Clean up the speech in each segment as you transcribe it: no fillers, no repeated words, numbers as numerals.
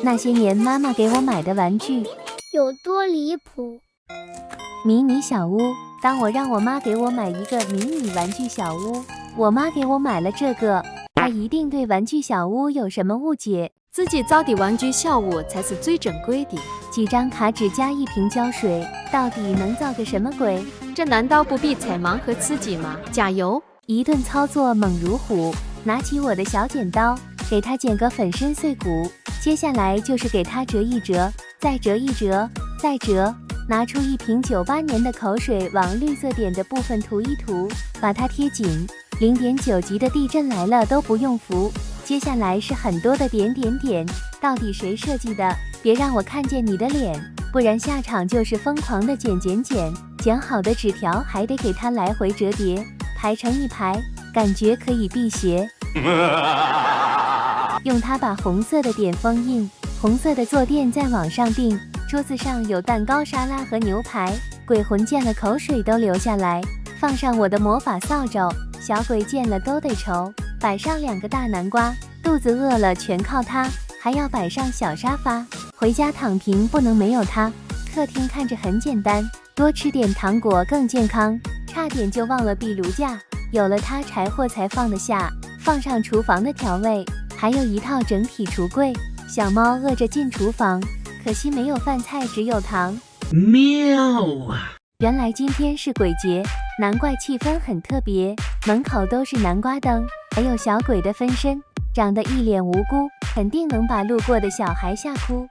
那些年妈妈给我买的玩具有多离谱？迷你小屋。当我让我妈给我买一个迷你玩具小屋，我妈给我买了这个，她一定对玩具小屋有什么误解。自己造的玩具小屋才是最正规的。几张卡纸加一瓶胶水，到底能造个什么鬼？这难道不比彩盲和刺激吗？加油！一顿操作猛如虎，拿起我的小剪刀，给它剪个粉身碎骨。接下来就是给它折一折，再折一折，再折。拿出一瓶98年的口水，往绿色点的部分涂一涂，把它贴紧。0.9级的地震来了都不用扶。接下来是很多的点点点，到底谁设计的？别让我看见你的脸，不然下场就是疯狂的剪。剪好的纸条还得给它来回折叠，排成一排，感觉可以辟邪。用它把红色的点封印，红色的坐垫在网上订。桌子上有蛋糕、沙拉和牛排，鬼魂见了口水都流下来。放上我的魔法扫帚，小鬼见了都得愁。摆上2个大南瓜，肚子饿了全靠它。还要摆上小沙发，回家躺平不能没有它。客厅看着很简单，多吃点糖果更健康。差点就忘了壁炉架，有了它柴火才放得下。放上厨房的调味，还有一套整体橱柜。小猫饿着进厨房，可惜没有饭菜，只有糖。喵啊！原来今天是鬼节，难怪气氛很特别。门口都是南瓜灯，还有小鬼的分身，长得一脸无辜，肯定能把路过的小孩吓哭。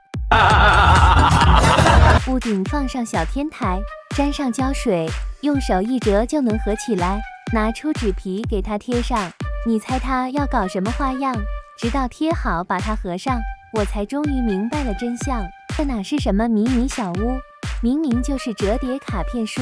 屋顶放上小天台，沾上胶水，用手一折就能合起来。拿出纸皮给它贴上，你猜它要搞什么花样？直到贴好把它合上，我才终于明白了真相。这哪是什么迷你小屋，明明就是折叠卡片书。